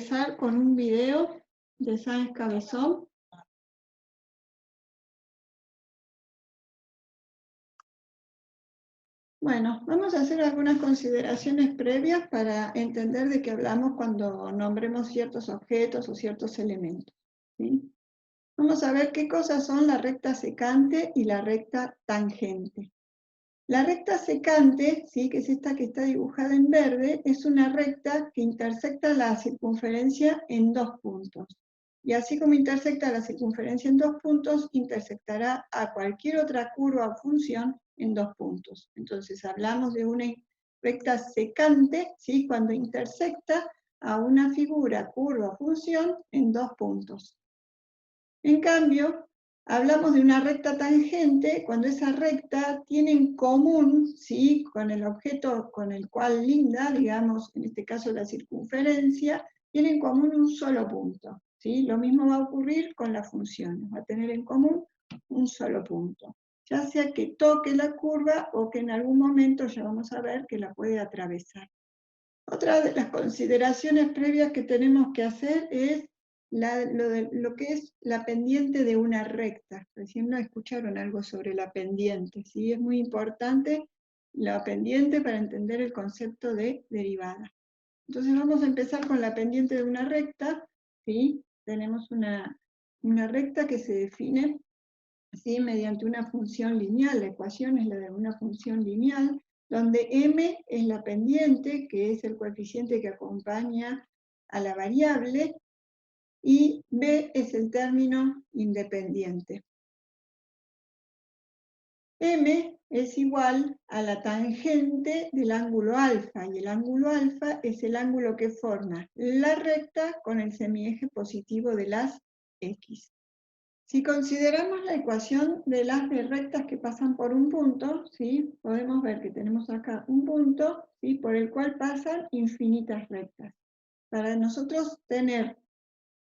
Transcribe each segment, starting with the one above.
empezar con un video de Sáenz Cabezón. Bueno, vamos a hacer algunas consideraciones previas para entender de qué hablamos cuando nombremos ciertos objetos o ciertos elementos, ¿sí? Vamos a ver qué cosas son la recta secante y la recta tangente. La recta secante, ¿sí?, que es esta que está dibujada en verde, es una recta que intersecta la circunferencia en dos puntos. Y así como intersecta la circunferencia en dos puntos, intersectará a cualquier otra curva o función en dos puntos. Entonces hablamos de una recta secante, ¿sí?, cuando intersecta a una figura, curva o función en dos puntos. En cambio, hablamos de una recta tangente cuando esa recta tiene en común, ¿sí?, con el objeto con el cual linda, digamos, en este caso la circunferencia, tiene en común un solo punto, ¿sí? Lo mismo va a ocurrir con las funciones, va a tener en común un solo punto, ya sea que toque la curva o que en algún momento ya vamos a ver que la puede atravesar. Otra de las consideraciones previas que tenemos que hacer es lo que es la pendiente de una recta. Recién no escucharon algo sobre la pendiente, ¿sí? Es muy importante la pendiente para entender el concepto de derivada. Entonces vamos a empezar con la pendiente de una recta, ¿sí? Tenemos una recta que se define, ¿sí?, mediante una función lineal. La ecuación es la de una función lineal, donde m es la pendiente, que es el coeficiente que acompaña a la variable, y b es el término independiente. M es igual a la tangente del ángulo alfa, y el ángulo alfa es el ángulo que forma la recta con el semieje positivo de las x. Si consideramos la ecuación de las rectas que pasan por un punto, ¿sí?, podemos ver que tenemos acá un punto, ¿sí?, por el cual pasan infinitas rectas. Para nosotros tener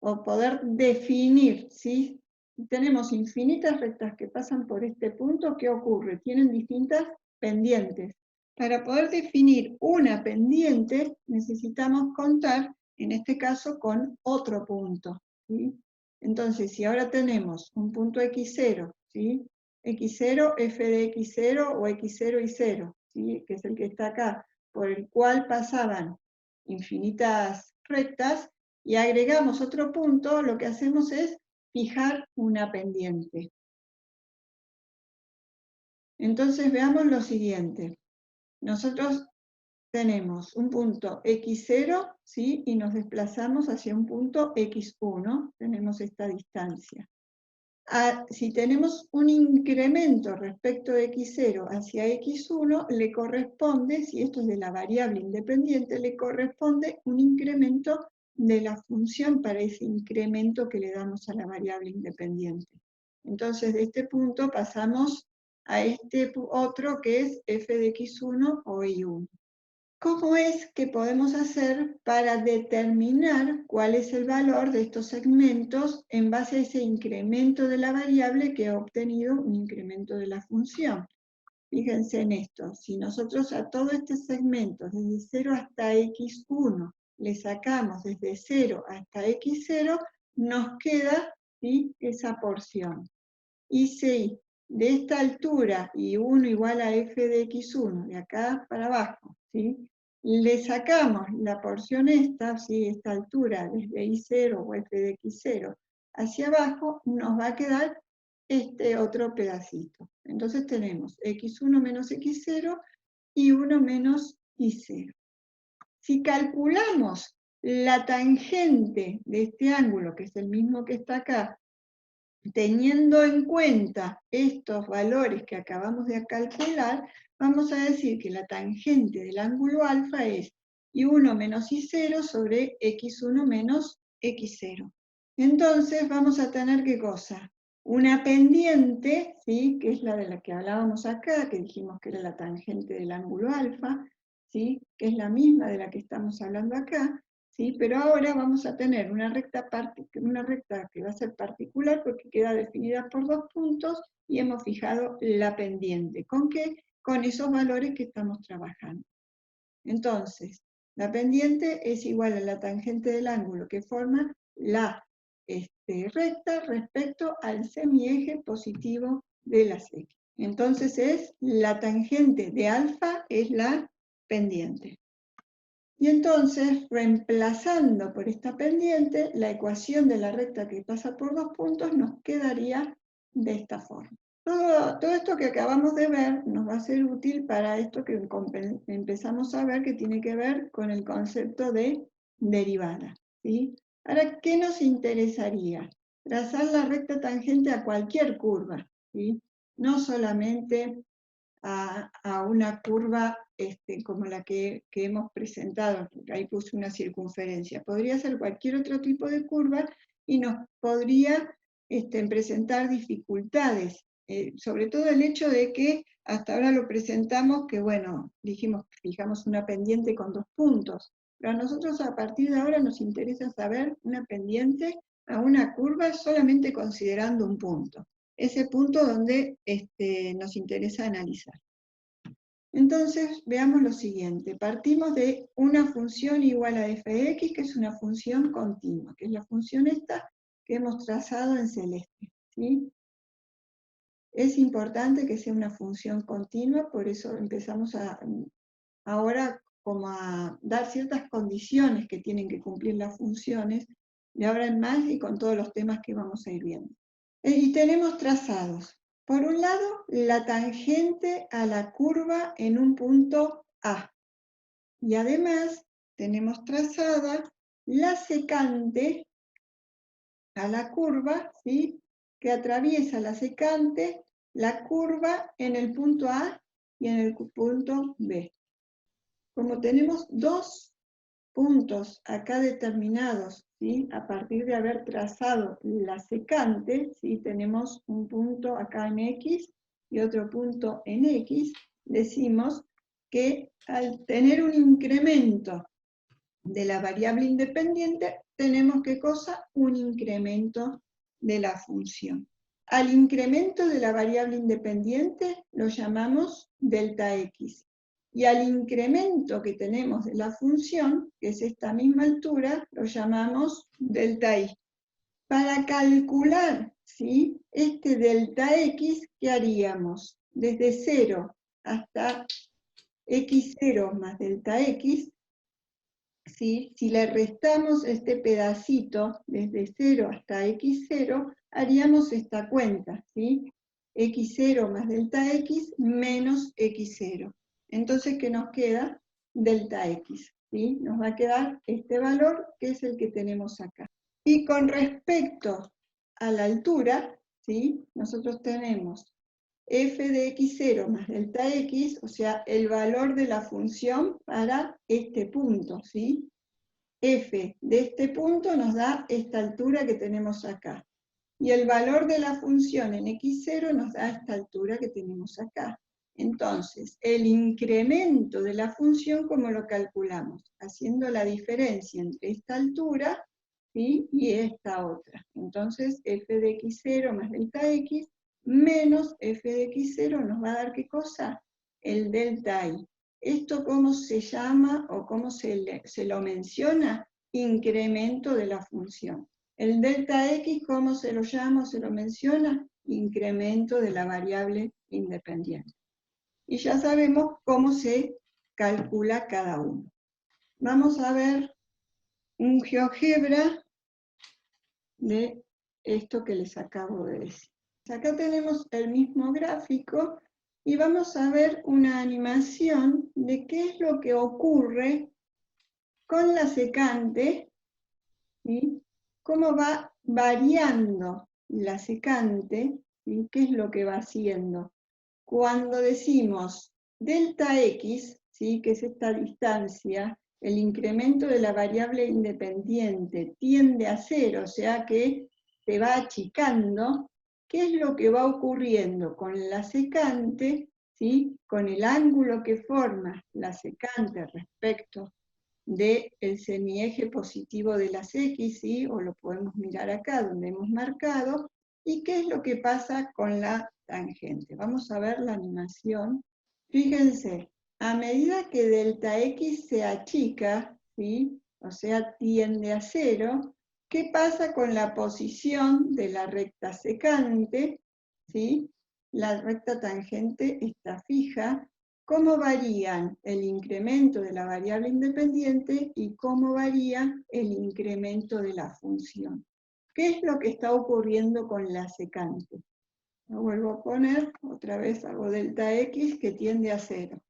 o poder definir, ¿sí?, si tenemos infinitas rectas que pasan por este punto, ¿qué ocurre? Tienen distintas pendientes. Para poder definir una pendiente necesitamos contar, en este caso, con otro punto, ¿sí? Entonces, si ahora tenemos un punto x0, ¿sí?, x0, f de x0 o x0 y 0, ¿sí?, que es el que está acá, por el cual pasaban infinitas rectas, y agregamos otro punto, lo que hacemos es fijar una pendiente. Entonces veamos lo siguiente. Nosotros tenemos un punto x0, ¿sí?, y nos desplazamos hacia un punto x1, tenemos esta distancia. Si tenemos un incremento respecto de x0 hacia x1, le corresponde, si esto es de la variable independiente, le corresponde un incremento de la función para ese incremento que le damos a la variable independiente. Entonces, de este punto pasamos a este otro que es f de x1 o y1. ¿Cómo es que podemos hacer para determinar cuál es el valor de estos segmentos en base a ese incremento de la variable que ha obtenido un incremento de la función? Fíjense en esto, si nosotros a todo este segmento, desde 0 hasta x1, le sacamos desde 0 hasta x0, nos queda, ¿sí?, esa porción. Y si de esta altura, y1 igual a f de x1, de acá para abajo, ¿sí?, le sacamos la porción esta, ¿sí?, esta altura, desde y0 o f de x0 hacia abajo, nos va a quedar este otro pedacito. Entonces tenemos x1 menos x0 y 1 menos y0. Si calculamos la tangente de este ángulo, que es el mismo que está acá, teniendo en cuenta estos valores que acabamos de calcular, vamos a decir que la tangente del ángulo alfa es y1 menos y0 sobre x1 menos x0. Entonces vamos a tener, ¿qué cosa? Una pendiente, ¿sí?, que es la de la que hablábamos acá, que dijimos que era la tangente del ángulo alfa, ¿sí?, que es la misma de la que estamos hablando acá, ¿sí? Pero ahora vamos a tener una recta que va a ser particular porque queda definida por dos puntos y hemos fijado la pendiente. ¿Con qué? Con esos valores que estamos trabajando. Entonces, La pendiente es igual a la tangente del ángulo que forma la recta respecto al semieje positivo de las X. Entonces es la tangente de alfa es la pendiente. Y entonces, reemplazando por esta pendiente, la ecuación de la recta que pasa por dos puntos nos quedaría de esta forma. Todo esto que acabamos de ver nos va a ser útil para esto que empezamos a ver que tiene que ver con el concepto de derivada, ¿sí? Ahora, ¿qué nos interesaría? Trazar la recta tangente a cualquier curva, ¿sí? No solamente a una curva como la que hemos presentado, ahí puse una circunferencia. Podría ser cualquier otro tipo de curva y nos podría presentar dificultades, sobre todo el hecho de que hasta ahora lo presentamos que, bueno, dijimos, fijamos una pendiente con dos puntos, pero a nosotros a partir de ahora nos interesa saber una pendiente a una curva solamente considerando un punto. Ese punto donde nos interesa analizar. Entonces, veamos lo siguiente. Partimos de una función igual a f de x, que es una función continua, que es la función esta que hemos trazado en celeste, ¿sí? Es importante que sea una función continua, por eso empezamos ahora como a dar ciertas condiciones que tienen que cumplir las funciones, de ahora en más y con todos los temas que vamos a ir viendo. Y tenemos trazados. Por un lado, la tangente a la curva en un punto A. Y además tenemos trazada la secante a la curva, ¿sí? Que atraviesa la secante, la curva en el punto A y en el punto B. Como tenemos dos puntos acá determinados, ¿sí? A partir de haber trazado la secante, ¿sí? Tenemos un punto acá en X y otro punto en X, decimos que al tener un incremento de la variable independiente, tenemos ¿qué cosa? Un incremento de la función. Al incremento de la variable independiente lo llamamos delta X. Y al incremento que tenemos de la función, que es esta misma altura, lo llamamos delta Y. Para calcular, ¿sí? Este delta X, ¿qué haríamos? Desde 0 hasta x0 más delta X, ¿sí? Si le restamos este pedacito desde 0 hasta x0, haríamos esta cuenta, ¿sí? x0 más delta x menos x0. Entonces, ¿qué nos queda? Delta x, ¿sí? Nos va a quedar este valor, que es el que tenemos acá. Y con respecto a la altura, ¿sí? Nosotros tenemos f de x0 más delta x, o sea, el valor de la función para este punto, ¿sí? F de este punto nos da esta altura que tenemos acá. Y el valor de la función en x0 nos da esta altura que tenemos acá. Entonces, el incremento de la función, ¿cómo lo calculamos? Haciendo la diferencia entre esta altura, ¿sí? Y esta otra. Entonces, f de x0 más delta x menos f de x0 nos va a dar ¿qué cosa? El delta y. ¿Esto cómo se llama o cómo se lo menciona? Incremento de la función. El delta x, ¿cómo se lo llama o se lo menciona? Incremento de la variable independiente. Y ya sabemos cómo se calcula cada uno. Vamos a ver un GeoGebra de esto que les acabo de decir. Acá tenemos el mismo gráfico y vamos a ver una animación de qué es lo que ocurre con la secante, ¿sí? Cómo va variando la secante, ¿sí? ¿Qué es lo que va haciendo? Cuando decimos delta x, ¿sí? Que es esta distancia, el incremento de la variable independiente tiende a 0, o sea que se va achicando, ¿qué es lo que va ocurriendo con la secante, ¿sí? Con el ángulo que forma la secante respecto del semieje positivo de las X, ¿sí? O lo podemos mirar acá donde hemos marcado, y qué es lo que pasa con la tangente. Vamos a ver la animación. Fíjense, a medida que delta X se achica, ¿sí? O sea, tiende a 0, ¿qué pasa con la posición de la recta secante? ¿Sí? La recta tangente está fija. ¿Cómo varían el incremento de la variable independiente y cómo varía el incremento de la función? ¿Qué es lo que está ocurriendo con la secante? Lo vuelvo a poner, otra vez hago delta X que tiende a 0.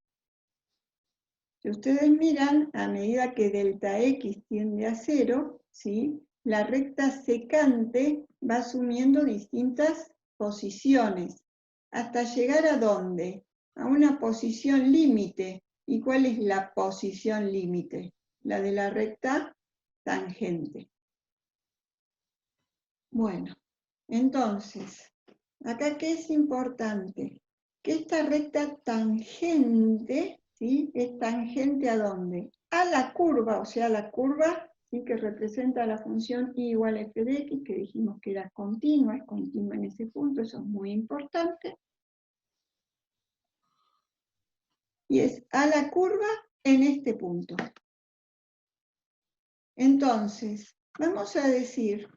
Si ustedes miran, a medida que delta X tiende a 0, ¿sí? La recta secante va asumiendo distintas posiciones, hasta llegar a ¿dónde? A una posición límite. ¿Y cuál es la posición límite? La de la recta tangente. Bueno, entonces, acá ¿qué es importante? Que esta recta tangente, ¿sí? ¿Es tangente a dónde? A la curva, o sea, la curva, ¿sí? Que representa la función y igual a f de x, que dijimos que era continua, es continua en ese punto, eso es muy importante. Y es a la curva en este punto. Entonces, vamos a decir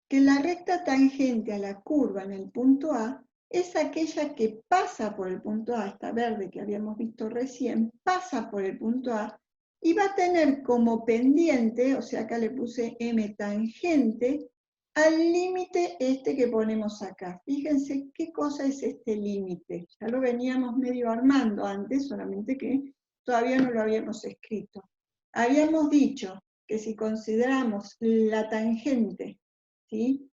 que la recta tangente a la curva en el punto A es aquella que pasa por el punto A, esta verde que habíamos visto recién, pasa por el punto A y va a tener como pendiente, o sea, acá le puse M tangente, al límite este que ponemos acá. Fíjense qué cosa es este límite. Ya lo veníamos medio armando antes, solamente que todavía no lo habíamos escrito. Habíamos dicho que si consideramos la tangente, ¿sí?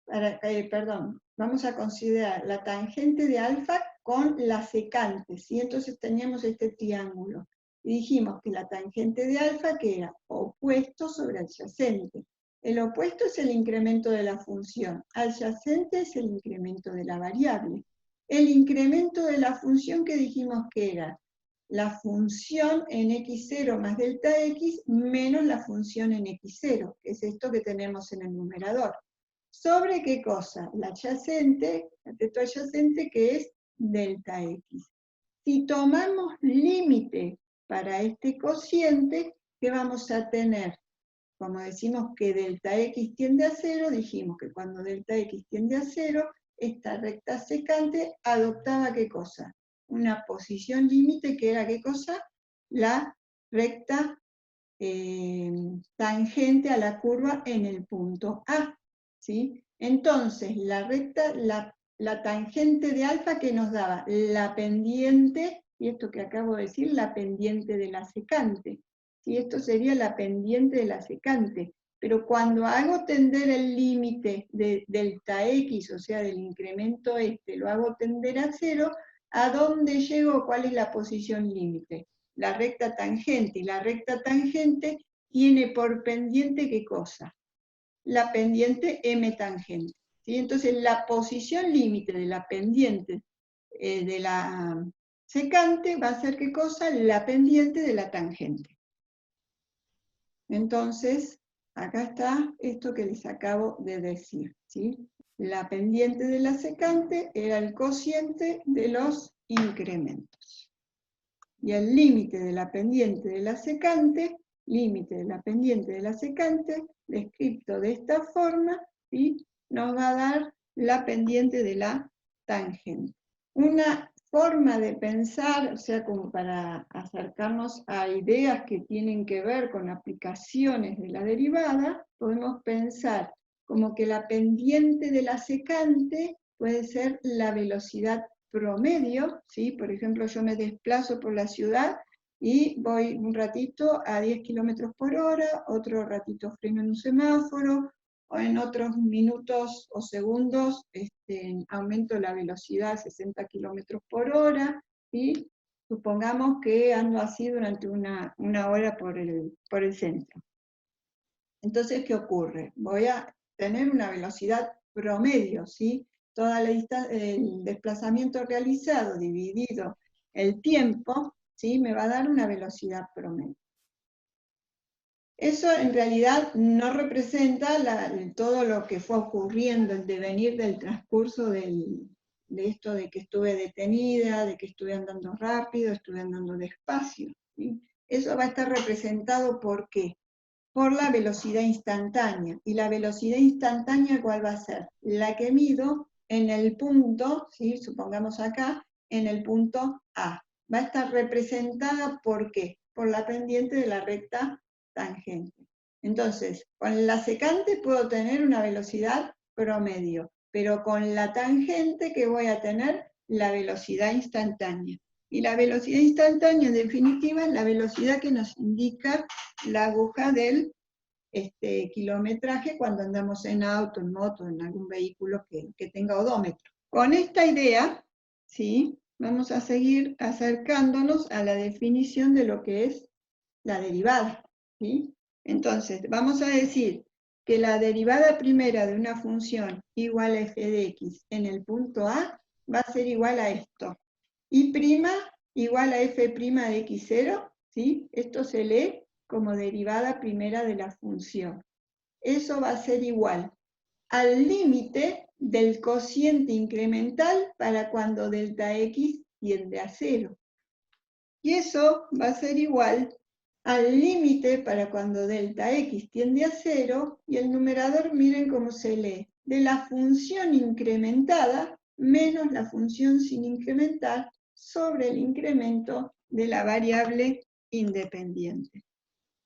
Perdón, vamos a considerar la tangente de alfa con la secante, ¿sí? Entonces teníamos este triángulo. Y dijimos que la tangente de alfa, que era opuesto sobre adyacente. El opuesto es el incremento de la función, adyacente es el incremento de la variable. El incremento de la función que dijimos que era la función en x0 más delta x menos la función en x0, que es esto que tenemos en el numerador. ¿Sobre qué cosa? La adyacente, la teto adyacente, que es delta x. Si tomamos límite para este cociente, ¿qué vamos a tener? Como decimos que delta x tiende a 0, dijimos que cuando delta x tiende a 0, esta recta secante adoptaba ¿qué cosa? Una posición límite, que era ¿qué cosa? La recta tangente a la curva en el punto A. ¿Sí? Entonces, la tangente de alfa que nos daba la pendiente, y esto que acabo de decir, la pendiente de la secante. ¿Sí? Esto sería la pendiente de la secante. Pero cuando hago tender el límite de delta x, o sea, del incremento este, lo hago tender a 0, ¿a dónde llego? ¿Cuál es la posición límite? La recta tangente, y la recta tangente tiene por pendiente ¿qué cosa? La pendiente M tangente. ¿Sí? Entonces la posición límite de la pendiente de la secante va a ser ¿qué cosa? La pendiente de la tangente. Entonces, acá está esto que les acabo de decir. ¿Sí? La pendiente de la secante era el cociente de los incrementos. Y el límite de la pendiente de la secante, límite de la pendiente de la secante, descrito de esta forma, ¿sí? Nos va a dar la pendiente de la tangente. Una forma de pensar, o sea, como para acercarnos a ideas que tienen que ver con aplicaciones de la derivada, podemos pensar como que la pendiente de la secante puede ser la velocidad promedio, ¿sí? Por ejemplo, yo me desplazo por la ciudad y voy un ratito a 10 kilómetros por hora, otro ratito freno en un semáforo, o en otros minutos o segundos aumento la velocidad a 60 kilómetros por hora, ¿sí? Supongamos que ando así durante una hora por el centro. Entonces, ¿qué ocurre? Voy a tener una velocidad promedio, ¿sí? Toda el desplazamiento realizado dividido el tiempo, ¿sí? Me va a dar una velocidad promedio. Eso en realidad no representa todo lo que fue ocurriendo, el devenir del transcurso del de esto de que estuve detenida, de que estuve andando rápido, estuve andando despacio, ¿sí? Eso va a estar representado ¿por qué? Por la velocidad instantánea. ¿Y la velocidad instantánea cuál va a ser? La que mido en el punto, ¿sí? Supongamos acá, en el punto A. Va a estar representada ¿por qué? Por la pendiente de la recta tangente. Entonces, con la secante puedo tener una velocidad promedio, pero con la tangente que voy a tener la velocidad instantánea. Y la velocidad instantánea, en definitiva, es la velocidad que nos indica la aguja del kilometraje cuando andamos en auto, en moto, en algún vehículo que tenga odómetro. Con esta idea, ¿sí? Vamos a seguir acercándonos a la definición de lo que es la derivada, ¿sí? Entonces, vamos a decir que la derivada primera de una función igual a f de x en el punto A va a ser igual a esto. Y' igual a f' de x0, ¿sí? Esto se lee como derivada primera de la función. Eso va a ser igual al límite del cociente incremental para cuando delta x tiende a 0. Y eso va a ser igual al límite para cuando delta x tiende a 0, y el numerador miren cómo se lee, de la función incrementada menos la función sin incrementar sobre el incremento de la variable independiente.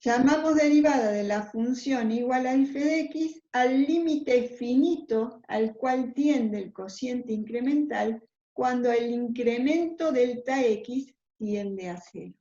Llamamos derivada de la función igual a f de x al límite finito al cual tiende el cociente incremental cuando el incremento delta x tiende a 0.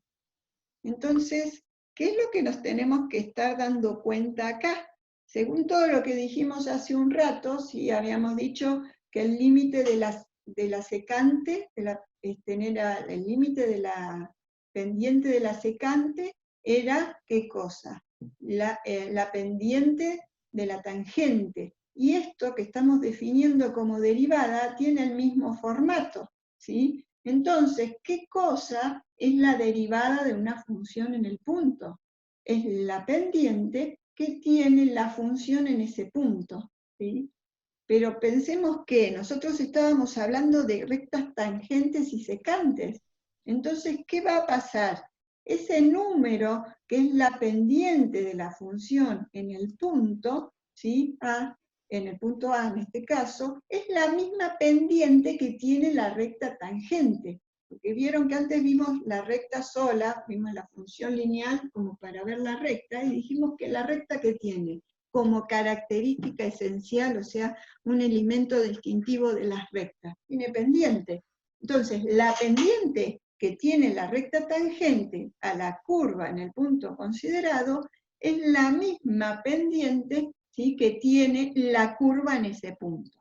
Entonces, ¿qué es lo que nos tenemos que estar dando cuenta acá? Según todo lo que dijimos hace un rato, sí habíamos dicho que el límite de la secante, el límite de la pendiente de la secante era, ¿qué cosa? La pendiente de la tangente. Y esto que estamos definiendo como derivada tiene el mismo formato, ¿sí? Entonces, ¿qué cosa es la derivada de una función en el punto? Es la pendiente que tiene la función en ese punto, ¿sí? Pero pensemos que nosotros estábamos hablando de rectas tangentes y secantes. Entonces, ¿qué va a pasar? Ese número, que es la pendiente de la función en el punto, ¿sí? En el punto A en este caso, es la misma pendiente que tiene la recta tangente. Porque vieron que antes vimos la recta sola, vimos la función lineal como para ver la recta, y dijimos que la recta que tiene como característica esencial, o sea, un elemento distintivo de las rectas, tiene pendiente. Entonces, la pendiente que tiene la recta tangente a la curva en el punto considerado es la misma pendiente, ¿sí?, que tiene la curva en ese punto.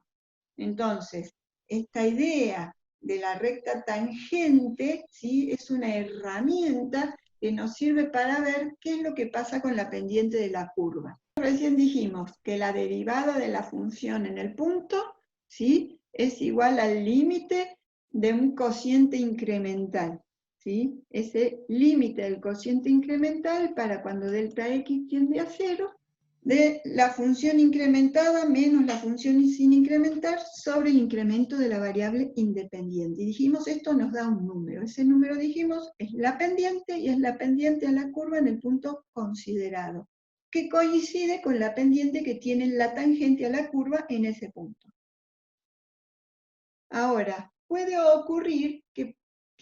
Entonces, esta idea de la recta tangente, ¿sí?, es una herramienta que nos sirve para ver qué es lo que pasa con la pendiente de la curva. Recién dijimos que la derivada de la función en el punto, ¿sí?, es igual al límite de un cociente incremental, ¿sí? Ese límite del cociente incremental para cuando delta x tiende a 0, de la función incrementada menos la función sin incrementar sobre el incremento de la variable independiente. Y dijimos, esto nos da un número. Ese número, dijimos, es la pendiente, y es la pendiente a la curva en el punto considerado, que coincide con la pendiente que tiene la tangente a la curva en ese punto. Ahora, puede ocurrir que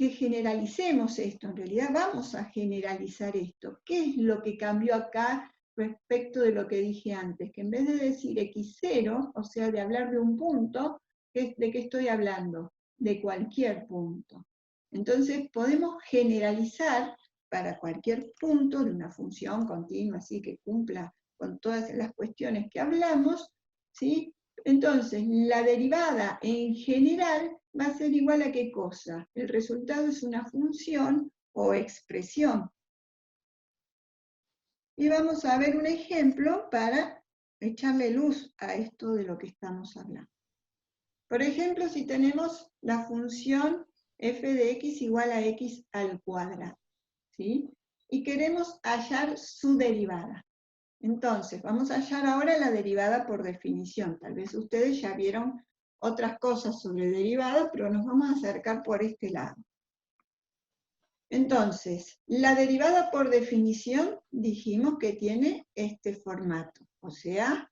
generalicemos esto. En realidad vamos a generalizar esto. ¿Qué es lo que cambió acá respecto de lo que dije antes? Que en vez de decir x0, o sea, de hablar de un punto, ¿de qué estoy hablando? De cualquier punto. Entonces, podemos generalizar para cualquier punto de una función continua, así que cumpla con todas las cuestiones que hablamos, ¿sí? Entonces, la derivada en general va a ser igual a ¿qué cosa? El resultado es una función o expresión. Y vamos a ver un ejemplo para echarle luz a esto de lo que estamos hablando. Por ejemplo, si tenemos la función f de x igual a x al cuadrado, ¿sí? Y queremos hallar su derivada. Entonces, vamos a hallar ahora la derivada por definición. Tal vez ustedes ya vieron otras cosas sobre derivadas, pero nos vamos a acercar por este lado. Entonces, la derivada por definición dijimos que tiene este formato, o sea,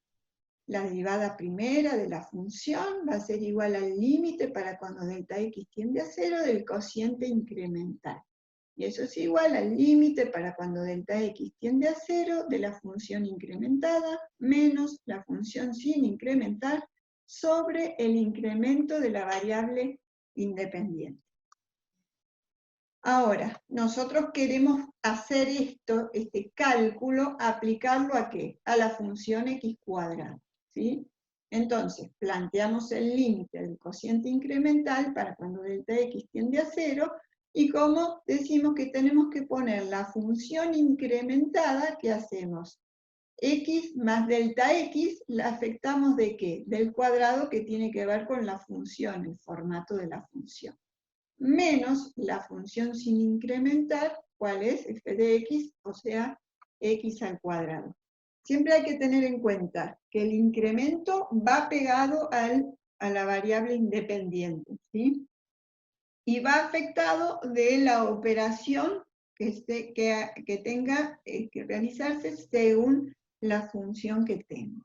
la derivada primera de la función va a ser igual al límite para cuando delta x tiende a 0 del cociente incremental. Y eso es igual al límite para cuando delta x tiende a 0 de la función incrementada menos la función sin incrementar sobre el incremento de la variable independiente. Ahora, nosotros queremos hacer esto, este cálculo, aplicarlo ¿a qué? A la función x cuadrada, ¿sí? Entonces, planteamos el límite del cociente incremental para cuando delta x tiende a 0, y como decimos que tenemos que poner la función incrementada, ¿qué hacemos? X más delta x, la afectamos ¿de qué? Del cuadrado, que tiene que ver con la función, el formato de la función, menos la función sin incrementar, ¿cuál es? F de x, o sea, x al cuadrado. Siempre hay que tener en cuenta que el incremento va pegado a la variable independiente, ¿sí? Y va afectado de la operación que tenga que realizarse según la función que tenga.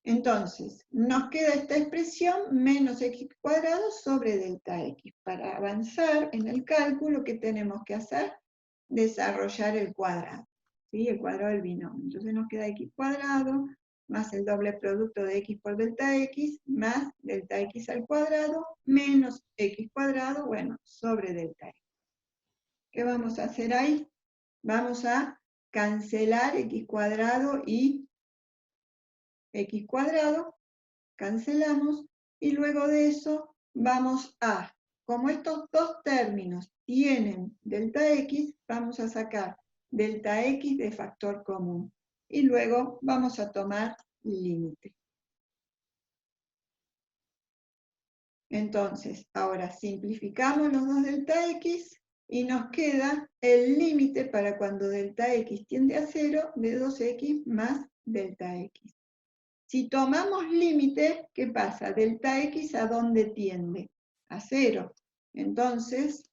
Entonces, nos queda esta expresión menos x cuadrado sobre delta x. Para avanzar en el cálculo, ¿qué tenemos que hacer? Desarrollar el cuadrado, ¿sí? El cuadrado del binomio. Entonces nos queda x cuadrado más el doble producto de x por delta x más delta x al cuadrado menos x cuadrado, bueno, sobre delta x. ¿Qué vamos a hacer ahí? Vamos a cancelar x cuadrado y x cuadrado, cancelamos, y luego de eso vamos a, como estos dos términos tienen delta x, vamos a sacar delta x de factor común, y luego vamos a tomar límite. Entonces, ahora simplificamos los dos delta x, y nos queda el límite para cuando delta x tiende a 0 de 2x más delta x. Si tomamos límite, ¿qué pasa? Delta x, ¿a dónde tiende? A 0. Entonces,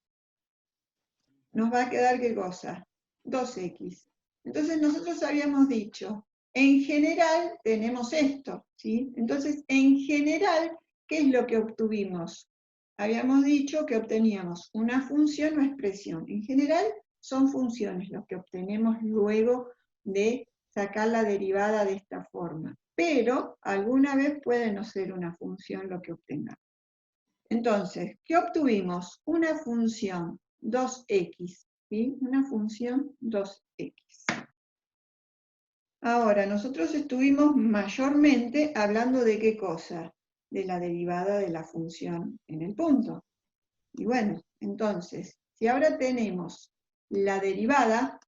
nos va a quedar, ¿qué cosa? 2x. Entonces, nosotros habíamos dicho, en general tenemos esto, ¿sí? Entonces, en general, ¿qué es lo que obtuvimos? Habíamos dicho que obteníamos una función o expresión. En general, son funciones lo que obtenemos luego de sacar la derivada de esta forma. Pero alguna vez puede no ser una función lo que obtengamos. Entonces, ¿qué obtuvimos? Una función 2x, ¿sí? Una función 2x. Ahora, nosotros estuvimos mayormente hablando de qué cosa, de la derivada de la función en el punto. Y bueno, entonces, si ahora tenemos la derivada,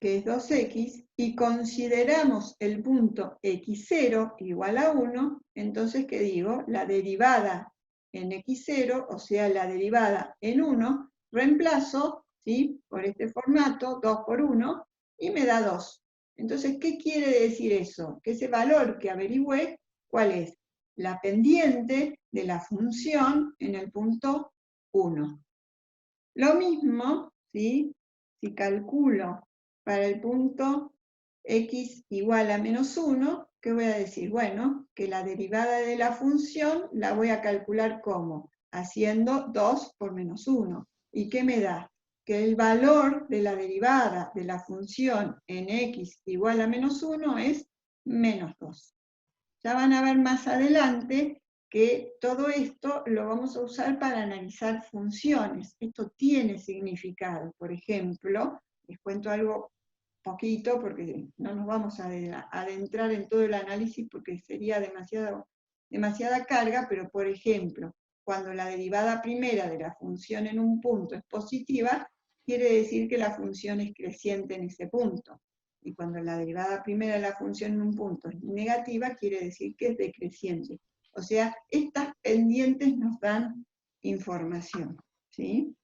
que es 2x, y consideramos el punto x0 igual a 1, entonces, ¿qué digo? La derivada en x0, o sea, la derivada en 1, reemplazo, ¿sí? Por este formato, 2 por 1, y me da 2. Entonces, ¿qué quiere decir eso? Que ese valor que averigüé, ¿cuál es? La pendiente de la función en el punto 1. Lo mismo, ¿sí? Si calculo para el punto x igual a menos 1, ¿qué voy a decir? Bueno, que la derivada de la función la voy a calcular ¿cómo? Haciendo 2 por menos 1. ¿Y qué me da? Que el valor de la derivada de la función en x igual a menos 1 es menos 2. Ya van a ver más adelante que todo esto lo vamos a usar para analizar funciones. Esto tiene significado. Por ejemplo, les cuento algo poquito, porque no nos vamos a adentrar en todo el análisis porque sería demasiada carga, pero por ejemplo, cuando la derivada primera de la función en un punto es positiva, quiere decir que la función es creciente en ese punto. Y cuando la derivada primera de la función en un punto es negativa, quiere decir que es decreciente. O sea, estas pendientes nos dan información, ¿sí?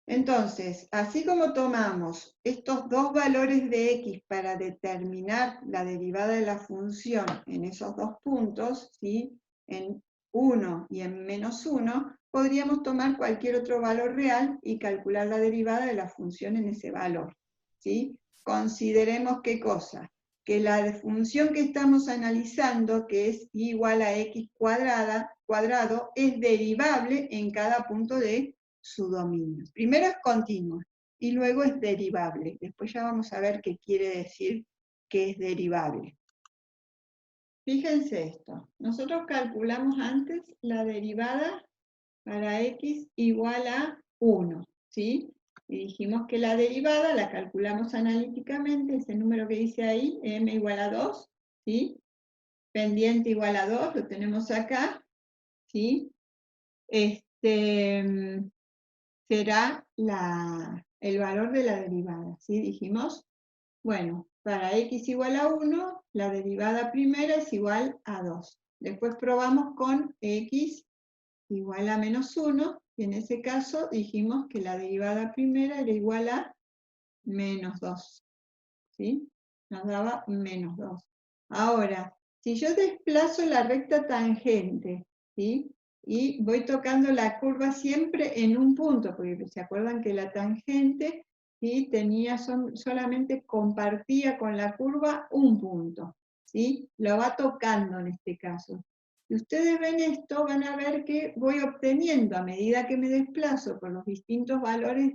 Entonces, así como tomamos estos dos valores de x para determinar la derivada de la función en esos dos puntos, ¿sí? En 1 y en -1, podríamos tomar cualquier otro valor real y calcular la derivada de la función en ese valor, ¿sí? Consideremos qué cosa, que la función que estamos analizando, que es igual a x cuadrado, es derivable en cada punto de su dominio. Primero es continua y luego es derivable. Después ya vamos a ver qué quiere decir que es derivable. Fíjense esto. Nosotros calculamos antes la derivada para x igual a 1, ¿sí? Y dijimos que la derivada la calculamos analíticamente, ese número que dice ahí, m igual a 2, ¿sí? Pendiente igual a 2, lo tenemos acá, ¿sí? Será el valor de la derivada, ¿sí? Dijimos, bueno, para x igual a 1, la derivada primera es igual a 2. Después probamos con x igual a -1, y en ese caso dijimos que la derivada primera era igual a -2, ¿sí? Nos daba -2. Ahora, si yo desplazo la recta tangente, ¿sí? Y voy tocando la curva siempre en un punto, porque se acuerdan que la tangente, ¿sí? Solamente compartía con la curva un punto, ¿sí? Lo va tocando en este caso. Si ustedes ven esto, van a ver que voy obteniendo, a medida que me desplazo por los distintos valores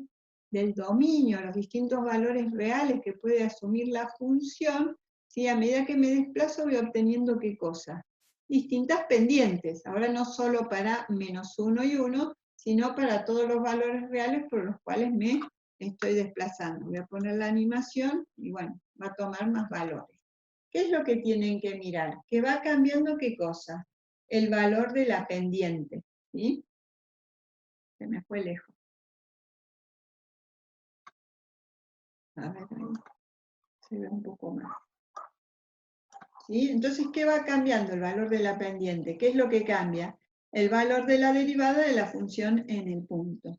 del dominio, los distintos valores reales que puede asumir la función, ¿sí? A medida que me desplazo voy obteniendo ¿qué cosa? Distintas pendientes, ahora no solo para -1 y 1, sino para todos los valores reales por los cuales me estoy desplazando. Voy a poner la animación y bueno, va a tomar más valores. ¿Qué es lo que tienen que mirar? Que va cambiando ¿qué cosa? El valor de la pendiente, ¿sí? Se me fue lejos. A ver, ahí se ve un poco más. ¿Sí? Entonces, ¿qué va cambiando el valor de la pendiente? ¿Qué es lo que cambia? El valor de la derivada de la función en el punto.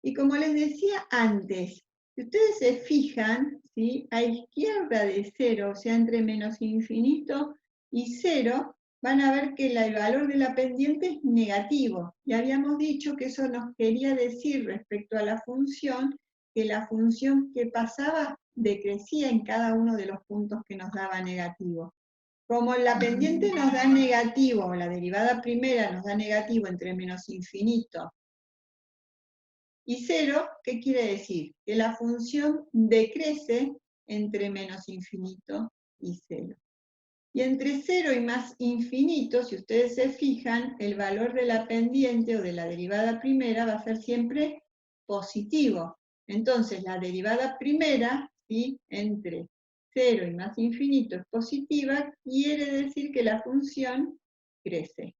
Y como les decía antes, si ustedes se fijan, ¿sí? A izquierda de 0, o sea, entre menos infinito y 0, van a ver que el valor de la pendiente es negativo. Y habíamos dicho que eso nos quería decir respecto a la función, que la función que pasaba decrecía en cada uno de los puntos que nos daba negativo. Como la pendiente nos da negativo, la derivada primera nos da negativo entre menos infinito y 0, ¿qué quiere decir? Que la función decrece entre menos infinito y 0. Y entre 0 y más infinito, si ustedes se fijan, el valor de la pendiente o de la derivada primera va a ser siempre positivo. Entonces, la derivada primera, ¿sí? Entre 0 y más infinito es positiva, quiere decir que la función crece.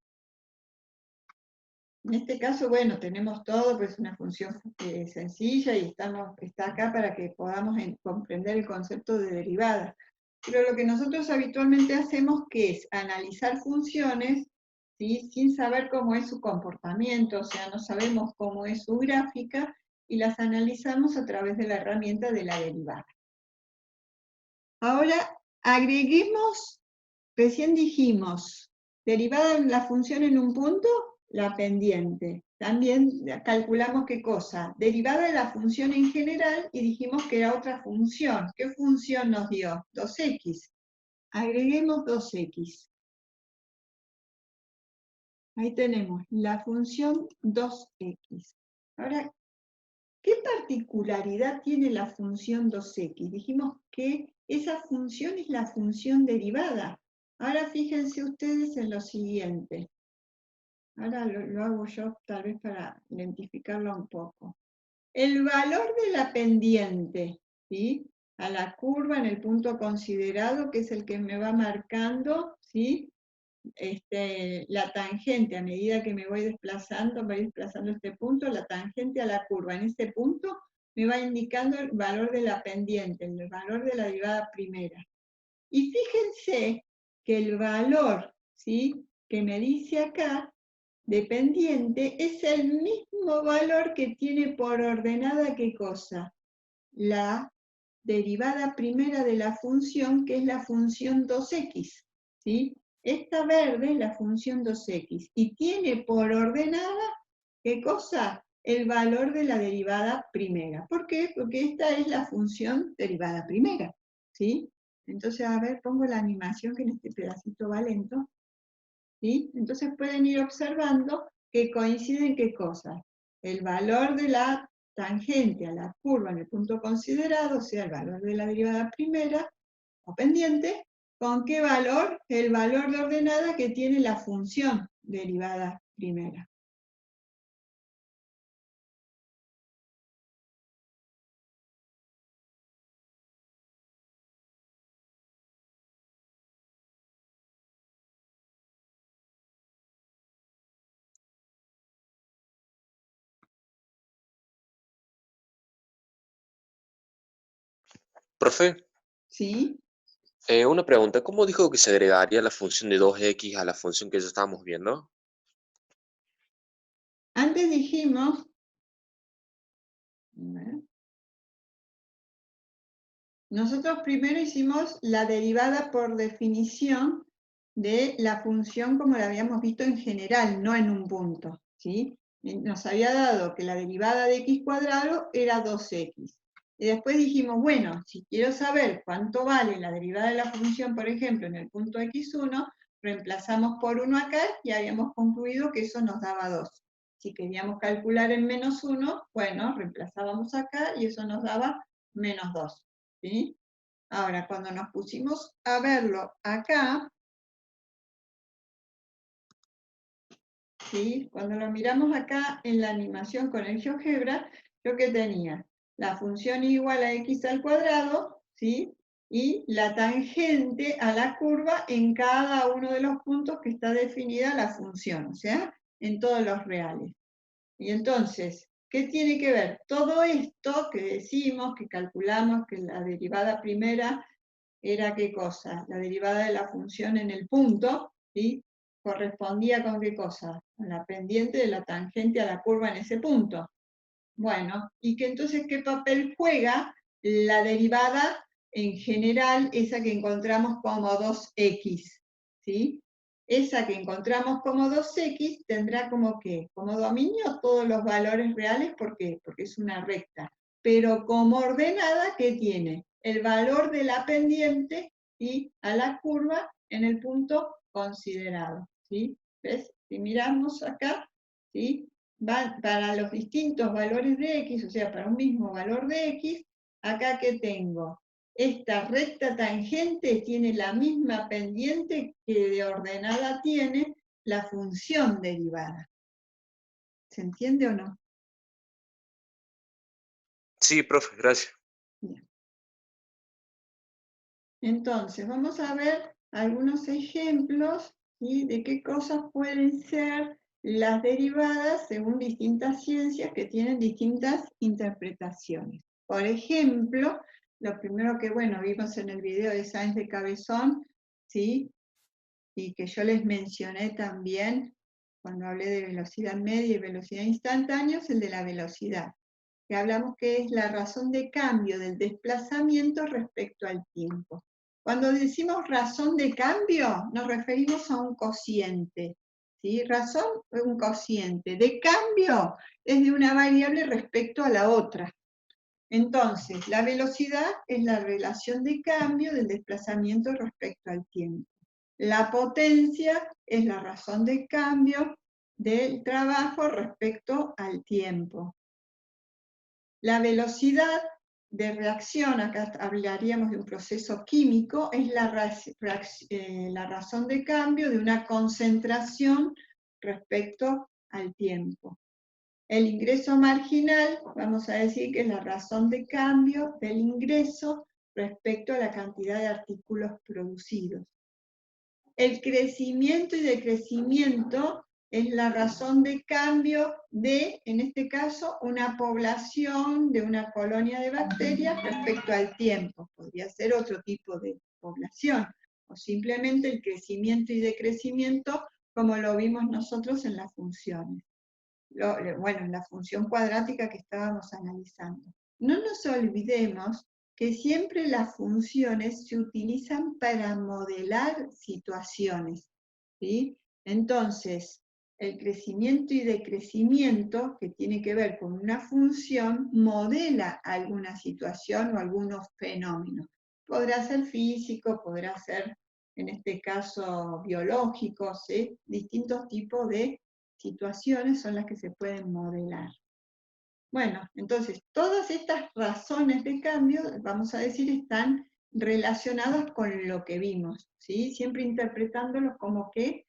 En este caso, bueno, tenemos todo, pues es una función sencilla y está acá para que podamos comprender el concepto de derivada. Pero lo que nosotros habitualmente hacemos, que es analizar funciones, ¿sí? Sin saber cómo es su comportamiento, o sea, no sabemos cómo es su gráfica, y las analizamos a través de la herramienta de la derivada. Ahora, agreguemos, recién dijimos, derivada de la función en un punto, la pendiente. También calculamos qué cosa, derivada de la función en general, y dijimos que era otra función. ¿Qué función nos dio? 2x. Agreguemos 2x. Ahí tenemos la función 2x. Ahora, ¿qué particularidad tiene la función 2x? Dijimos que esa función es la función derivada. Ahora fíjense ustedes en lo siguiente. Ahora lo hago yo tal vez para identificarlo un poco. El valor de la pendiente, ¿sí? A la curva en el punto considerado, que es el que me va marcando, ¿sí? La tangente, a medida que me voy desplazando este punto, la tangente a la curva en este punto me va indicando el valor de la pendiente, el valor de la derivada primera. Y fíjense que el valor, ¿sí? Que me dice acá dependiente es el mismo valor que tiene por ordenada, ¿qué cosa? La derivada primera de la función, que es la función 2x, ¿sí? Esta verde es la función 2x, y tiene por ordenada, ¿qué cosa? El valor de la derivada primera. ¿Por qué? Porque esta es la función derivada primera, ¿sí? Entonces, a ver, pongo la animación, que en este pedacito va lento, ¿sí? Entonces pueden ir observando que coinciden qué cosas. El valor de la tangente a la curva en el punto considerado, o sea, el valor de la derivada primera o pendiente, ¿con qué valor? El valor de ordenada que tiene la función derivada primera. Profe, ¿Sí? una pregunta, ¿cómo dijo que se agregaría la función de 2x a la función que ya estábamos viendo? Antes dijimos, nosotros primero hicimos la derivada por definición de la función como la habíamos visto en general, no en un punto, ¿sí? Nos había dado que la derivada de x cuadrado era 2x. Y después dijimos, bueno, si quiero saber cuánto vale la derivada de la función, por ejemplo, en el punto x1, reemplazamos por 1 acá y habíamos concluido que eso nos daba 2. Si queríamos calcular en -1, bueno, reemplazábamos acá y eso nos daba -2. ¿Sí? Ahora, cuando nos pusimos a verlo acá, ¿sí? Cuando lo miramos acá en la animación con el GeoGebra, yo que tenía la función igual a x al cuadrado, ¿sí? Y la tangente a la curva en cada uno de los puntos que está definida la función, o sea, en todos los reales. Y entonces, ¿qué tiene que ver? Todo esto que decimos, que calculamos, que la derivada primera era ¿qué cosa? La derivada de la función en el punto, ¿sí? Correspondía con ¿qué cosa? Con la pendiente de la tangente a la curva en ese punto. Bueno, y que entonces, ¿qué papel juega la derivada en general, esa que encontramos como 2x? ¿Sí? Esa que encontramos como 2x tendrá como ¿qué? Como dominio todos los valores reales, ¿por qué? Porque es una recta. Pero como ordenada, ¿qué tiene? El valor de la pendiente y a la curva en el punto considerado. ¿Sí? ¿Ves? Si miramos acá, ¿sí? Para los distintos valores de x, o sea, para un mismo valor de x, acá que tengo, esta recta tangente tiene la misma pendiente que de ordenada tiene la función derivada. ¿Se entiende o no? Sí, profe, gracias. Bien. Entonces, vamos a ver algunos ejemplos, ¿sí? De qué cosas pueden ser las derivadas según distintas ciencias que tienen distintas interpretaciones. Por ejemplo, lo primero que, bueno, vimos en el video de Sáenz de Cabezón, ¿sí? Y que yo les mencioné también cuando hablé de velocidad media y velocidad instantánea, es el de la velocidad, que hablamos que es la razón de cambio del desplazamiento respecto al tiempo. Cuando decimos razón de cambio, nos referimos a un cociente, ¿sí? Razón es un cociente, de cambio es de una variable respecto a la otra. Entonces, la velocidad es la relación de cambio del desplazamiento respecto al tiempo. La potencia es la razón de cambio del trabajo respecto al tiempo. La velocidad de reacción, acá hablaríamos de un proceso químico, es la razón de cambio de una concentración respecto al tiempo. El ingreso marginal, vamos a decir que es la razón de cambio del ingreso respecto a la cantidad de artículos producidos. El crecimiento y decrecimiento es la razón de cambio de, en este caso, una población de una colonia de bacterias respecto al tiempo. Podría ser otro tipo de población, o simplemente el crecimiento y decrecimiento como lo vimos nosotros en las funciones. Bueno, en la función cuadrática que estábamos analizando. No nos olvidemos que siempre las funciones se utilizan para modelar situaciones, ¿sí? Entonces, el crecimiento y decrecimiento, que tiene que ver con una función, modela alguna situación o algunos fenómenos. Podrá ser físico, podrá ser, en este caso, biológico, ¿sí? Distintos tipos de situaciones son las que se pueden modelar. Bueno, entonces, todas estas razones de cambio, vamos a decir, están relacionadas con lo que vimos, ¿sí? Siempre interpretándolos como que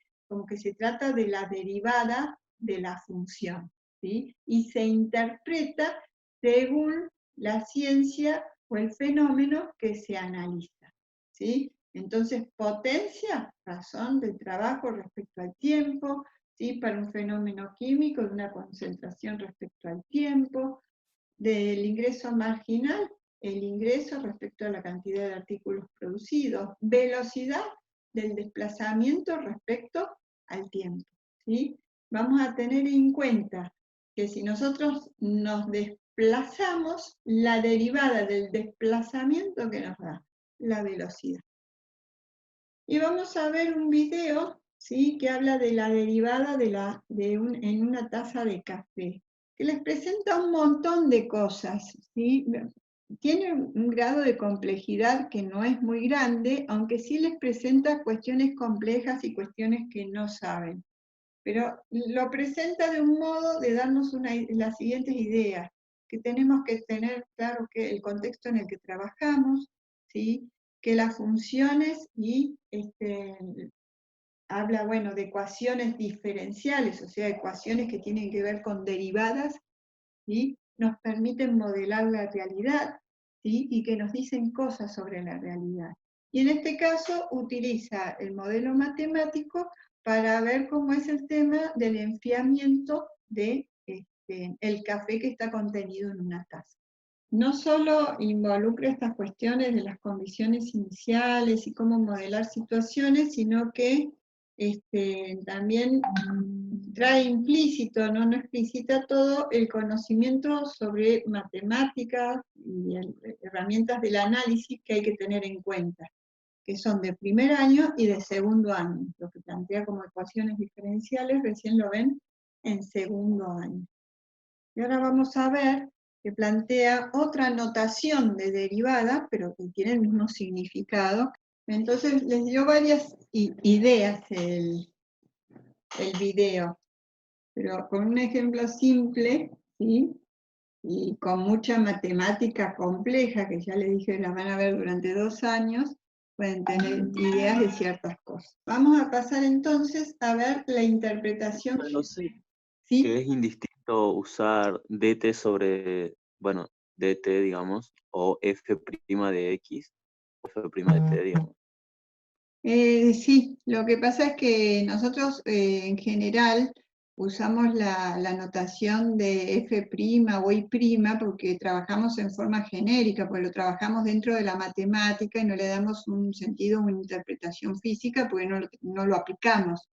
se trata de la derivada de la función, ¿sí? Y se interpreta según la ciencia o el fenómeno que se analiza, ¿sí? Entonces, potencia, razón del trabajo respecto al tiempo, ¿sí? Para un fenómeno químico de una concentración respecto al tiempo, del ingreso marginal, el ingreso respecto a la cantidad de artículos producidos, velocidad del desplazamiento respecto al tiempo, ¿sí? Vamos a tener en cuenta que si nosotros nos desplazamos, la derivada del desplazamiento que nos da la velocidad. Y vamos a ver un video, ¿sí? Que habla de la derivada en una taza de café, que les presenta un montón de cosas, ¿sí? Tiene un grado de complejidad que no es muy grande, aunque sí les presenta cuestiones complejas y cuestiones que no saben. Pero lo presenta de un modo de darnos las siguientes ideas, que tenemos que tener claro que el contexto en el que trabajamos, ¿sí? Que las funciones y habla, bueno, de ecuaciones diferenciales, o sea, ecuaciones que tienen que ver con derivadas, ¿sí? Nos permiten modelar la realidad, ¿sí? Y que nos dicen cosas sobre la realidad. Y en este caso utiliza el modelo matemático para ver cómo es el tema del enfriamiento de el café que está contenido en una taza. No solo involucra estas cuestiones de las condiciones iniciales y cómo modelar situaciones, sino que también trae implícito, no explicita todo, el conocimiento sobre matemáticas y herramientas del análisis que hay que tener en cuenta, que son de primer año y de segundo año. Lo que plantea como ecuaciones diferenciales recién lo ven en segundo año. Y ahora vamos a ver que plantea otra notación de derivada, pero que tiene el mismo significado. Entonces les dio varias ideas el video, pero con un ejemplo simple, ¿sí? Y con mucha matemática compleja, que ya les dije la van a ver durante 2 años, pueden tener ideas de ciertas cosas. Vamos a pasar entonces a ver la interpretación. No sé, ¿Sí? que es indistinto usar dt sobre, bueno, dt, digamos, o f' de x, o f' de t, digamos. Sí, lo que pasa es que nosotros en general usamos la notación de f' o y' porque trabajamos en forma genérica, porque lo trabajamos dentro de la matemática y no le damos un sentido, una interpretación física, porque no lo aplicamos.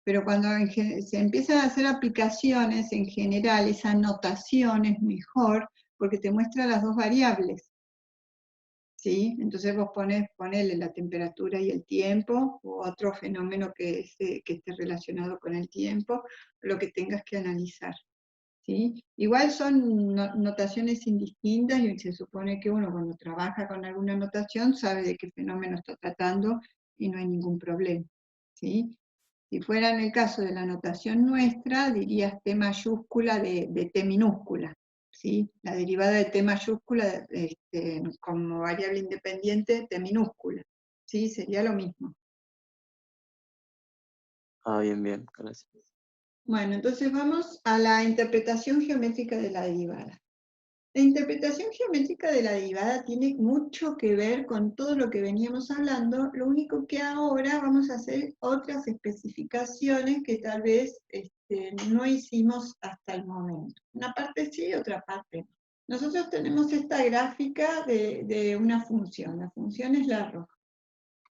Pero cuando se empiezan a hacer aplicaciones en general, esa notación es mejor porque te muestra las dos variables. ¿Sí? Entonces vos ponele la temperatura y el tiempo, o otro fenómeno que esté relacionado con el tiempo, lo que tengas que analizar. ¿Sí? Igual son notaciones indistintas y se supone que uno cuando trabaja con alguna notación sabe de qué fenómeno está tratando y no hay ningún problema. ¿Sí? Si fuera en el caso de la notación nuestra, dirías T mayúscula de T minúscula. ¿Sí? La derivada de T mayúscula como variable independiente T minúscula. ¿Sí? Sería lo mismo. Ah, bien, gracias. Bueno, entonces vamos a la interpretación geométrica de la derivada. La interpretación geométrica de la derivada tiene mucho que ver con todo lo que veníamos hablando, lo único que ahora vamos a hacer otras especificaciones que tal vez no hicimos hasta el momento. Una parte sí, otra parte no. Nosotros tenemos esta gráfica de una función, la función es la roja,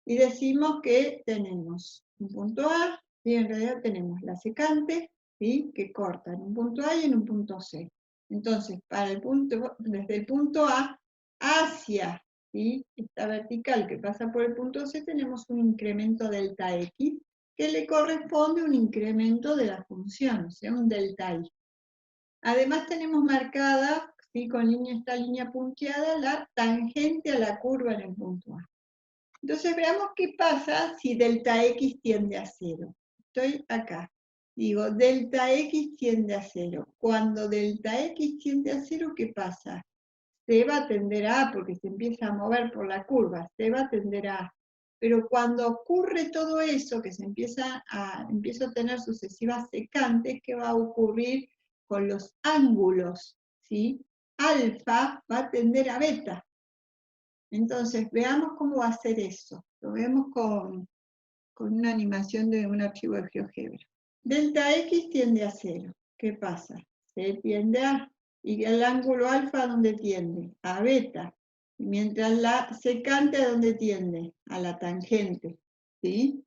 y decimos que tenemos un punto A, ¿sí? En realidad tenemos la secante, ¿sí? Que corta en un punto A y en un punto C. Entonces, desde el punto A hacia, ¿sí? Esta vertical que pasa por el punto C, tenemos un incremento delta X, que le corresponde un incremento de la función, o sea, un delta I. Además tenemos marcada, ¿sí? Con esta línea punteada, la tangente a la curva en el punto A. Entonces veamos qué pasa si delta X tiende a 0. Estoy acá. Digo, delta X tiende a 0. Cuando delta X tiende a 0, ¿qué pasa? Se va a tender a A porque se empieza a mover por la curva, se va a tender a A. Pero cuando ocurre todo eso, que empiezo a tener sucesivas secantes, ¿qué va a ocurrir con los ángulos? ¿Sí? Alfa va a tender a beta. Entonces, veamos cómo va a ser eso. Lo vemos con una animación de un archivo de GeoGebra. Delta X tiende a 0. ¿Qué pasa? Se tiende a... ¿Y el ángulo alfa a dónde tiende? A beta. Mientras la secante a dónde tiende? A la tangente. ¿Sí?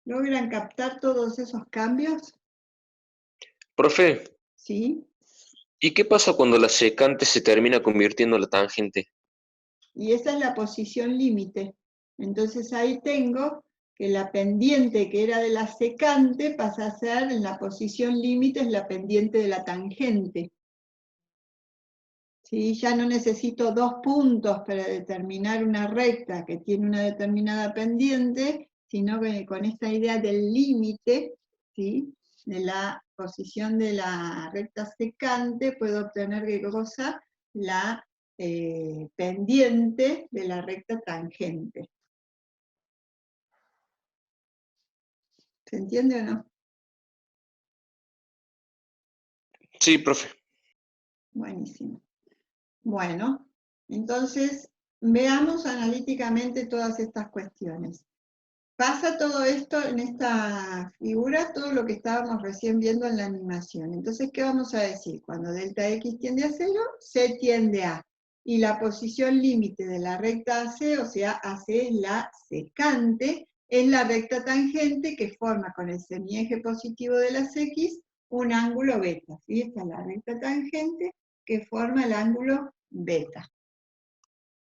¿Logran captar todos esos cambios? Profe, ¿Sí? ¿y qué pasa cuando la secante se termina convirtiendo en la tangente? Y esa es la posición límite. Entonces ahí tengo que la pendiente que era de la secante pasa a ser, en la posición límite, es la pendiente de la tangente. ¿Sí? Ya no necesito 2 puntos para determinar una recta que tiene una determinada pendiente, sino que con esta idea del límite, ¿sí? De la posición de la recta secante, puedo obtener ¿qué cosa? La pendiente de la recta tangente. ¿Se entiende o no? Sí, profe. Buenísimo. Bueno, entonces veamos analíticamente todas estas cuestiones. Pasa todo esto en esta figura, todo lo que estábamos recién viendo en la animación. Entonces, ¿qué vamos a decir? Cuando delta X tiende a 0, C tiende a. Y la posición límite de la recta AC, o sea, AC es la secante, es la recta tangente que forma con el semieje positivo de las X un ángulo beta. ¿Sí? Esta es la recta tangente que forma el ángulo beta.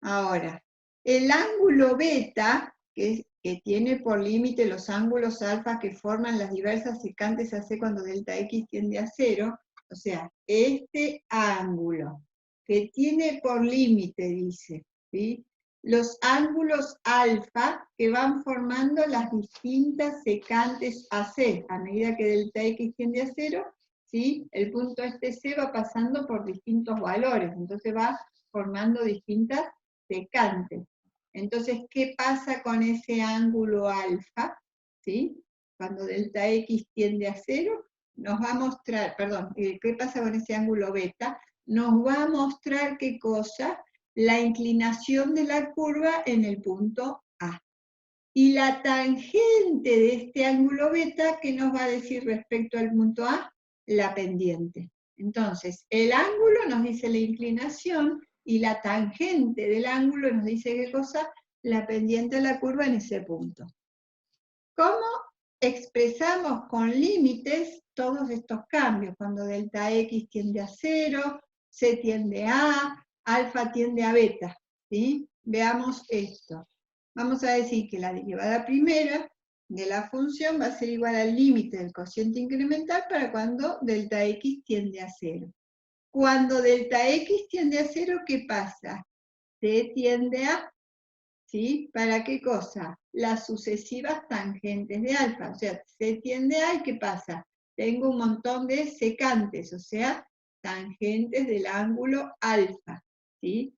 Ahora, el ángulo beta, que tiene por límite los ángulos alfa que forman las diversas secantes AC cuando delta X tiende a 0, o sea, este ángulo, que tiene por límite, dice, ¿sí? Los ángulos alfa que van formando las distintas secantes AC, a medida que delta X tiende a 0, ¿sí? El punto este C va pasando por distintos valores, entonces va formando distintas secante. Entonces, ¿qué pasa con ese ángulo alfa? ¿Sí? Cuando delta X tiende a 0, nos va a mostrar, perdón, ¿qué pasa con ese ángulo beta? Nos va a mostrar qué cosa, la inclinación de la curva en el punto A. Y la tangente de este ángulo beta, ¿qué nos va a decir respecto al punto A? La pendiente. Entonces, el ángulo nos dice la inclinación, y la tangente del ángulo nos dice qué cosa, la pendiente de la curva en ese punto. ¿Cómo expresamos con límites todos estos cambios? Cuando delta X tiende a 0, C tiende a A, alfa tiende a beta. ¿Sí? Veamos esto. Vamos a decir que la derivada primera de la función va a ser igual al límite del cociente incremental para cuando delta X tiende a 0. Cuando delta X tiende a 0, ¿qué pasa? C tiende a, ¿sí? ¿Para qué cosa? Las sucesivas tangentes de alfa. O sea, C tiende a, ¿y qué pasa? Tengo un montón de secantes, o sea, tangentes del ángulo alfa, ¿sí?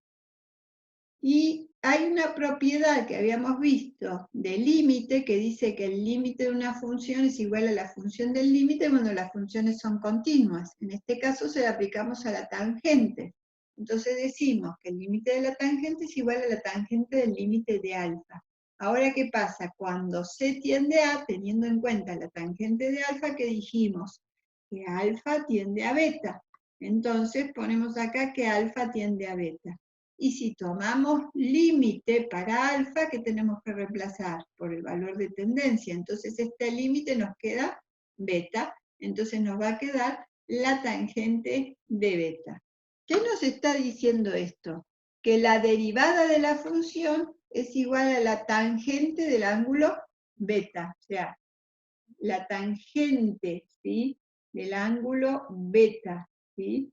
Y hay una propiedad que habíamos visto de límite que dice que el límite de una función es igual a la función del límite cuando las funciones son continuas. En este caso se la aplicamos a la tangente. Entonces decimos que el límite de la tangente es igual a la tangente del límite de alfa. Ahora, ¿qué pasa? Cuando C tiende a, teniendo en cuenta la tangente de alfa, ¿qué dijimos? que alfa tiende a beta. Entonces ponemos acá que alfa tiende a beta. Y si tomamos límite para alfa, ¿qué tenemos que reemplazar? Por el valor de tendencia. Entonces este límite nos queda beta. Entonces nos va a quedar la tangente de beta. ¿Qué nos está diciendo esto? Que la derivada de la función es igual a la tangente del ángulo beta. O sea, la tangente, ¿sí?, del ángulo beta, ¿sí?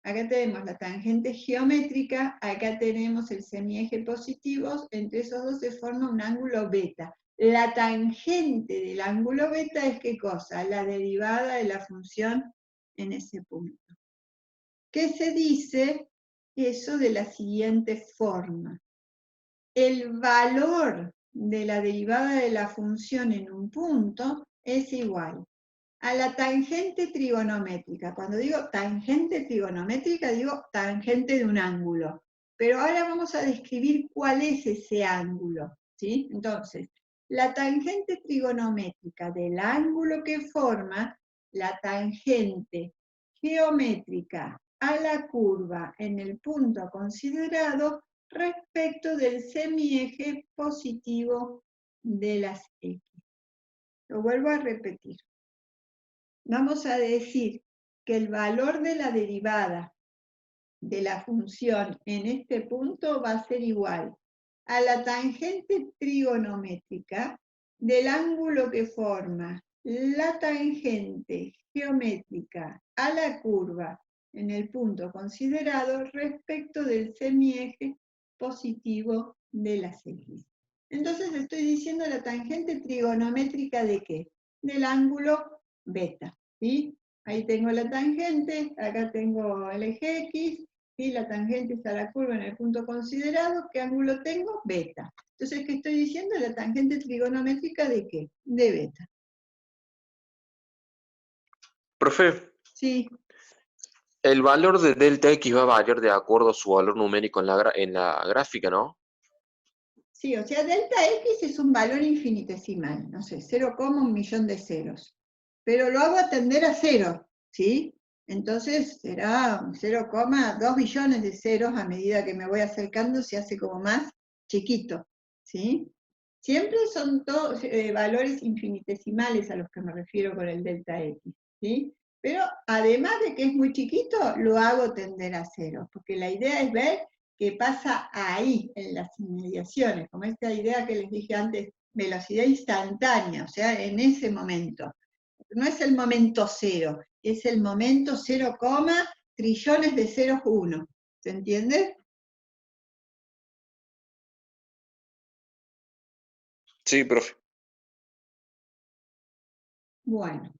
Acá tenemos la tangente geométrica, acá tenemos el semieje positivo, entre esos dos se forma un ángulo beta. La tangente del ángulo beta es ¿qué cosa? La derivada de la función en ese punto. ¿Qué se dice? Eso de la siguiente forma. El valor de la derivada de la función en un punto es igual a la tangente trigonométrica. Cuando digo tangente trigonométrica, digo tangente de un ángulo. Pero ahora vamos a describir cuál es ese ángulo, ¿sí? Entonces, la tangente trigonométrica del ángulo que forma la tangente geométrica a la curva en el punto considerado respecto del semieje positivo de las X. Lo vuelvo a repetir. Vamos a decir que el valor de la derivada de la función en este punto va a ser igual a la tangente trigonométrica del ángulo que forma la tangente geométrica a la curva en el punto considerado respecto del semieje positivo de las X. Entonces estoy diciendo la tangente trigonométrica ¿de qué? Del ángulo beta, ¿sí? Ahí tengo la tangente, acá tengo el eje X, ¿sí? La tangente está a la curva en el punto considerado, ¿qué ángulo tengo? Beta. Entonces, ¿qué estoy diciendo? La tangente trigonométrica ¿de qué? De beta. Profe, Sí. el valor de delta X va a variar de acuerdo a su valor numérico en la gráfica, ¿no? Sí, o sea, delta X es un valor infinitesimal, no sé, 0,1.000.000 de ceros. Pero lo hago tender a cero, ¿sí? Entonces será 0,2 billones de ceros a medida que me voy acercando, se hace como más chiquito, ¿sí? Siempre son todos valores infinitesimales a los que me refiero con el delta X, ¿sí? Pero además de que es muy chiquito, lo hago tender a cero, porque la idea es ver qué pasa ahí, en las inmediaciones, como esta idea que les dije antes, velocidad instantánea, o sea, en ese momento. No es el momento cero, es el momento 0, trillones de ceros 1. ¿Se entiende? Sí, profe. Bueno.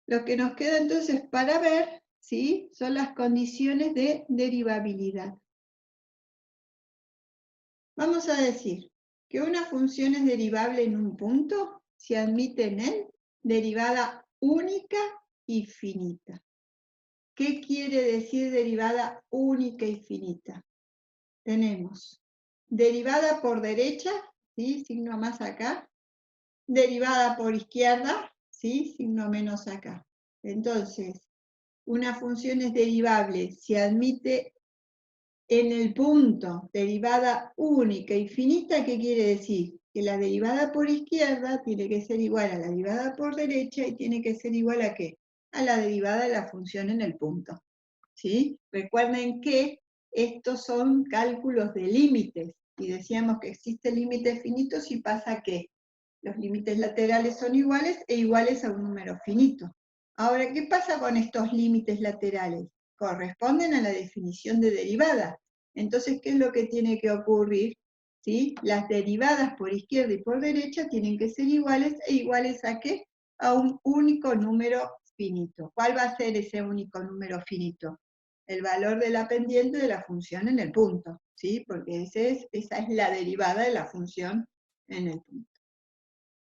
Lo que nos queda entonces para ver, ¿sí?, son las condiciones de derivabilidad. Vamos a decir que una función es derivable en un punto si admite en él derivada única y finita. ¿Qué quiere decir derivada única y finita? Tenemos derivada por derecha, ¿sí?, signo más acá, derivada por izquierda, ¿sí?, signo menos acá. Entonces, una función es derivable si admite en el punto derivada única y finita. ¿Qué quiere decir? Que la derivada por izquierda tiene que ser igual a la derivada por derecha y tiene que ser igual ¿a qué? A la derivada de la función en el punto, ¿sí? Recuerden que estos son cálculos de límites y decíamos que existe límites finitos y pasa que los límites laterales son iguales e iguales a un número finito. Ahora, ¿qué pasa con estos límites laterales? Corresponden a la definición de derivada. Entonces, ¿qué es lo que tiene que ocurrir? ¿Sí? Las derivadas por izquierda y por derecha tienen que ser iguales, ¿e iguales a qué? A un único número finito. ¿Cuál va a ser ese único número finito? El valor de la pendiente de la función en el punto, ¿sí? Porque esa es la derivada de la función en el punto.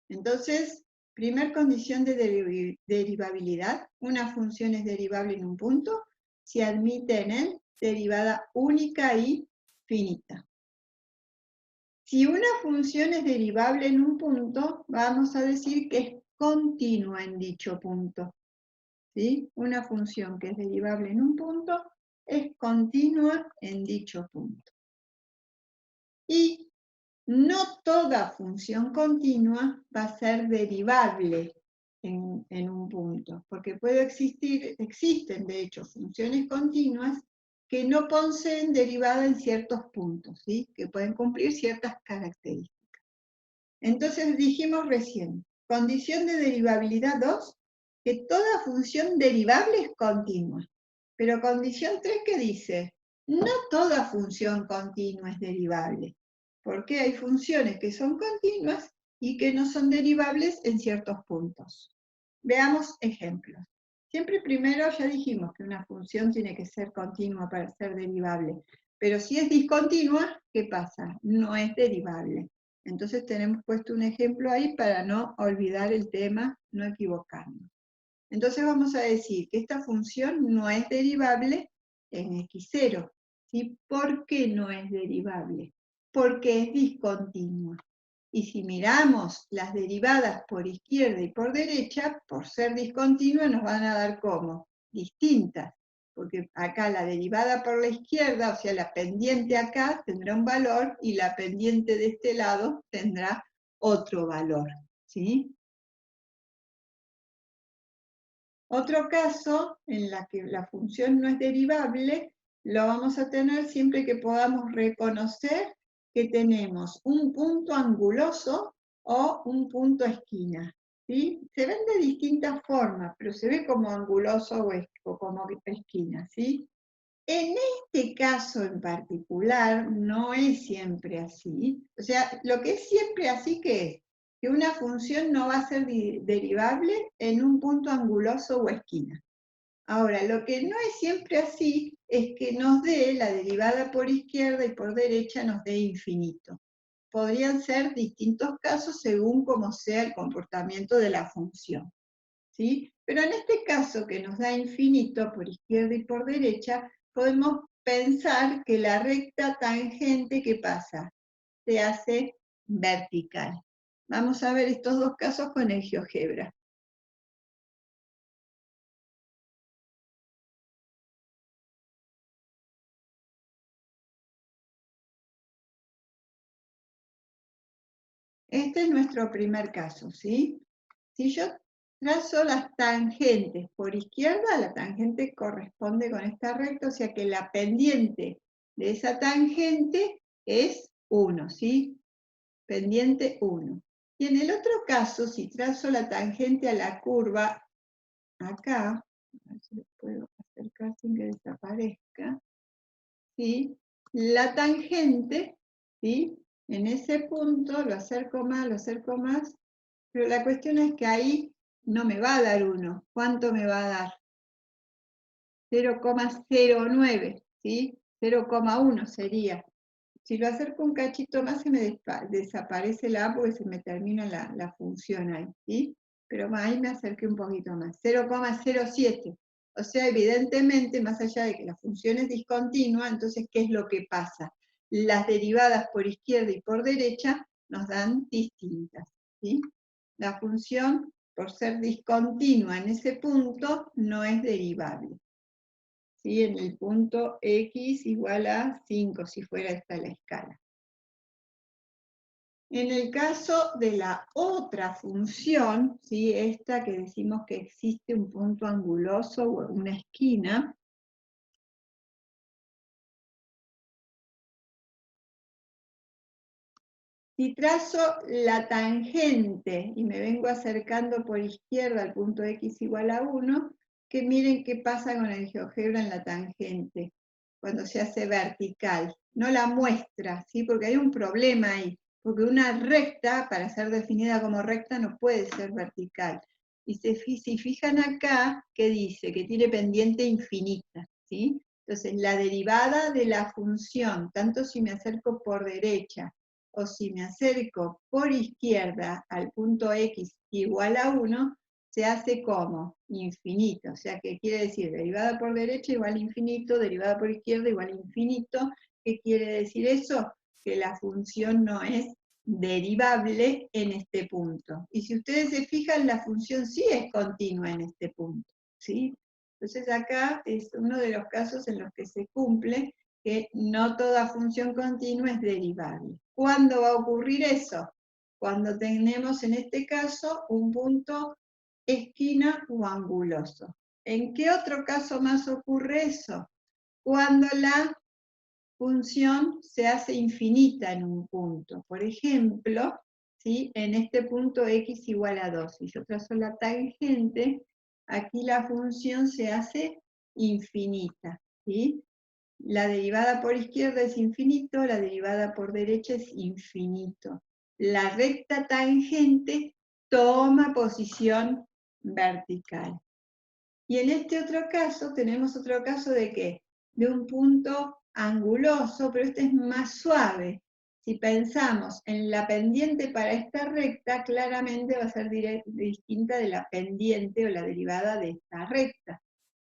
Entonces, primer condición de derivabilidad, una función es derivable en un punto si admite en él derivada única y finita. Si una función es derivable en un punto, vamos a decir que es continua en dicho punto. ¿Sí? Una función que es derivable en un punto es continua en dicho punto. Y no toda función continua va a ser derivable en un punto, porque existen de hecho funciones continuas que no poseen derivada en ciertos puntos, ¿sí? Que pueden cumplir ciertas características. Entonces dijimos recién, condición de derivabilidad 2, que toda función derivable es continua. Pero condición 3 que dice, no toda función continua es derivable, porque hay funciones que son continuas y que no son derivables en ciertos puntos. Veamos ejemplos. Siempre primero ya dijimos que una función tiene que ser continua para ser derivable, pero si es discontinua, ¿qué pasa? No es derivable. Entonces tenemos puesto un ejemplo ahí para no olvidar el tema, no equivocarnos. Entonces vamos a decir que esta función no es derivable en x0. ¿Sí? ¿Por qué no es derivable? Porque es discontinua. Y si miramos las derivadas por izquierda y por derecha, por ser discontinua nos van a dar como distintas. Porque acá la derivada por la izquierda, o sea, la pendiente acá tendrá un valor y la pendiente de este lado tendrá otro valor. ¿Sí? Otro caso en la que la función no es derivable, lo vamos a tener siempre que podamos reconocer que tenemos un punto anguloso o un punto esquina. ¿Sí? Se ven de distintas formas, pero se ve como anguloso o como esquina. ¿Sí? En este caso en particular no es siempre así. O sea, lo que es siempre así, ¿qué es? Que una función no va a ser derivable en un punto anguloso o esquina. Ahora, lo que no es siempre así es que nos dé la derivada por izquierda y por derecha nos dé infinito. Podrían ser distintos casos según cómo sea el comportamiento de la función. ¿Sí? Pero en este caso que nos da infinito por izquierda y por derecha, podemos pensar que la recta tangente, ¿qué pasa? Se hace vertical. Vamos a ver estos dos casos con el GeoGebra. Este es nuestro primer caso, ¿sí? Si yo trazo las tangentes por izquierda, la tangente corresponde con esta recta, o sea que la pendiente de esa tangente es 1, ¿sí? Pendiente 1. Y en el otro caso, si trazo la tangente a la curva, acá, a ver si lo puedo acercar sin que desaparezca, ¿sí? La tangente, ¿sí? En ese punto, lo acerco más, pero la cuestión es que ahí no me va a dar 1. ¿Cuánto me va a dar? 0,09, ¿sí? 0,1 sería. Si lo acerco un cachito más se me desaparece la A porque se me termina la función ahí, ¿sí? Pero ahí me acerqué un poquito más, 0,07. O sea, evidentemente, más allá de que la función es discontinua, entonces, ¿qué es lo que pasa? Las derivadas por izquierda y por derecha nos dan distintas, ¿sí? La función, por ser discontinua en ese punto, no es derivable. ¿Sí? En el punto x igual a 5, si fuera esta la escala. En el caso de la otra función, ¿sí? Esta que decimos que existe un punto anguloso o una esquina, si trazo la tangente y me vengo acercando por izquierda al punto x igual a 1, que miren qué pasa con el GeoGebra en la tangente, cuando se hace vertical. No la muestra, ¿sí? Porque hay un problema ahí, porque una recta, para ser definida como recta, no puede ser vertical. Y si fijan acá, ¿qué dice? Que tiene pendiente infinita, ¿sí? Entonces, la derivada de la función, tanto si me acerco por derecha, o si me acerco por izquierda al punto x igual a 1, se hace como infinito, o sea que quiere decir derivada por derecha igual a infinito, derivada por izquierda igual a infinito. ¿Qué quiere decir eso? Que la función no es derivable en este punto. Y si ustedes se fijan, la función sí es continua en este punto, ¿sí? Entonces acá es uno de los casos en los que se cumple que no toda función continua es derivable. ¿Cuándo va a ocurrir eso? Cuando tenemos en este caso un punto esquina o anguloso. ¿En qué otro caso más ocurre eso? Cuando la función se hace infinita en un punto. Por ejemplo, ¿sí? En este punto x igual a 2. Si yo trazo la tangente, aquí la función se hace infinita, ¿sí? La derivada por izquierda es infinito, la derivada por derecha es infinito. La recta tangente toma posición vertical. Y en este otro caso, tenemos otro caso de ¿qué? De un punto anguloso, pero este es más suave. Si pensamos en la pendiente para esta recta, claramente va a ser distinta de la pendiente o la derivada de esta recta,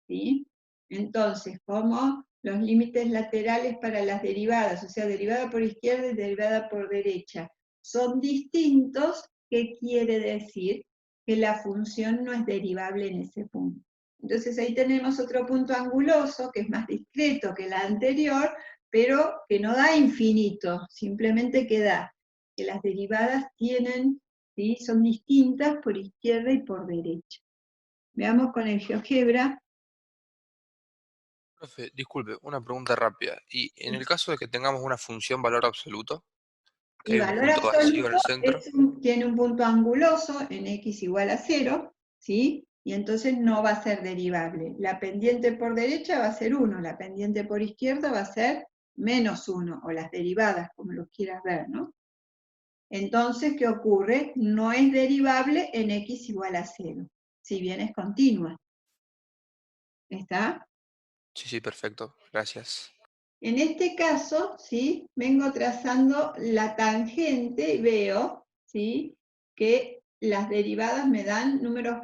¿sí? Entonces, como los límites laterales para las derivadas, o sea, derivada por izquierda y derivada por derecha, son distintos, ¿qué quiere decir? Que la función no es derivable en ese punto. Entonces ahí tenemos otro punto anguloso, que es más discreto que la anterior, pero que no da infinito, simplemente que da que las derivadas tienen, ¿sí? Son distintas por izquierda y por derecha. Veamos con el GeoGebra. Profe, disculpe, una pregunta rápida. ¿Y en el caso de que tengamos una función valor absoluto, que Y hay un valor punto vacío en absoluto el centro? tiene un punto anguloso en x igual a 0, ¿sí? Y entonces no va a ser derivable. La pendiente por derecha va a ser 1, la pendiente por izquierda va a ser menos 1, o las derivadas, como lo quieras ver, ¿no? Entonces, ¿qué ocurre? No es derivable en x igual a 0, si bien es continua. ¿Está? Sí, perfecto. Gracias. En este caso, ¿sí? Vengo trazando la tangente y veo, ¿sí? Que las derivadas me dan números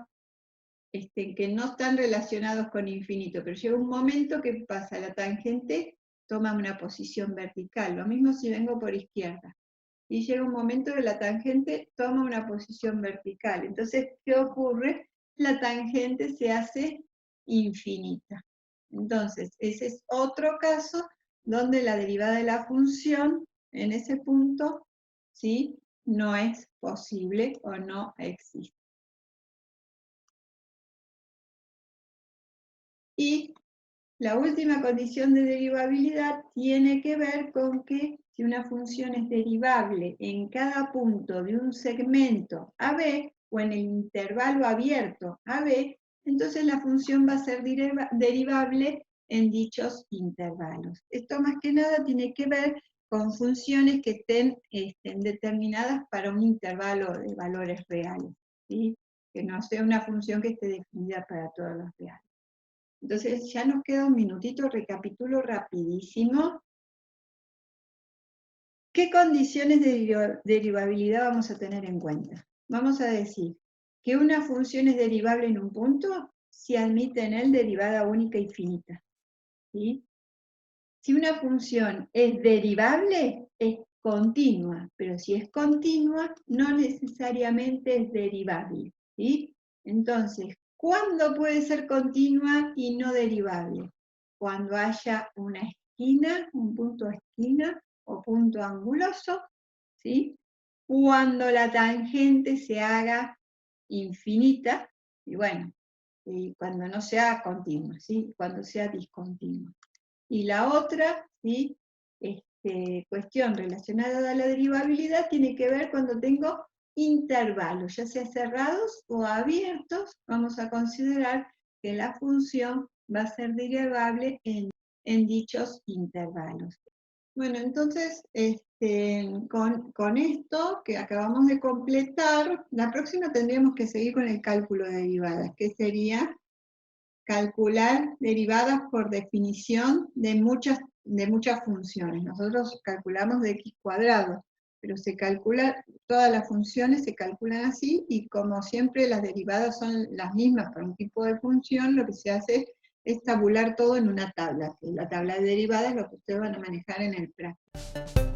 que no están relacionados con infinito, pero llega un momento que pasa, la tangente toma una posición vertical, lo mismo si vengo por izquierda, y llega un momento que la tangente toma una posición vertical. Entonces, ¿qué ocurre? La tangente se hace infinita. Entonces, ese es otro caso donde la derivada de la función en ese punto, ¿sí? No es posible o no existe. Y la última condición de derivabilidad tiene que ver con que si una función es derivable en cada punto de un segmento AB o en el intervalo abierto AB, entonces la función va a ser derivable en dichos intervalos. Esto más que nada tiene que ver con funciones que estén determinadas para un intervalo de valores reales, ¿sí? Que no sea una función que esté definida para todos los reales. Entonces ya nos queda un minutito, recapitulo rapidísimo. ¿Qué condiciones de derivabilidad vamos a tener en cuenta? Vamos a decir que una función es derivable en un punto si admite en él derivada única y finita, ¿sí? Si una función es derivable, es continua, pero si es continua, no necesariamente es derivable, ¿sí? Entonces, ¿cuándo puede ser continua y no derivable? Cuando haya una esquina, un punto esquina o punto anguloso, ¿sí? Cuando la tangente se haga infinita, y bueno, y cuando no sea continua, ¿sí? Cuando sea discontinua. Y la otra, ¿sí? Cuestión relacionada a la derivabilidad tiene que ver cuando tengo intervalos, ya sea cerrados o abiertos, vamos a considerar que la función va a ser derivable en dichos intervalos. Bueno, entonces, con esto que acabamos de completar, la próxima tendríamos que seguir con el cálculo de derivadas, que sería calcular derivadas por definición de muchas funciones. Nosotros calculamos de x cuadrado, pero se calcula, todas las funciones se calculan así, y como siempre las derivadas son las mismas para un tipo de función, lo que se hace es tabular todo en una tabla. La tabla de derivadas es lo que ustedes van a manejar en el práctico.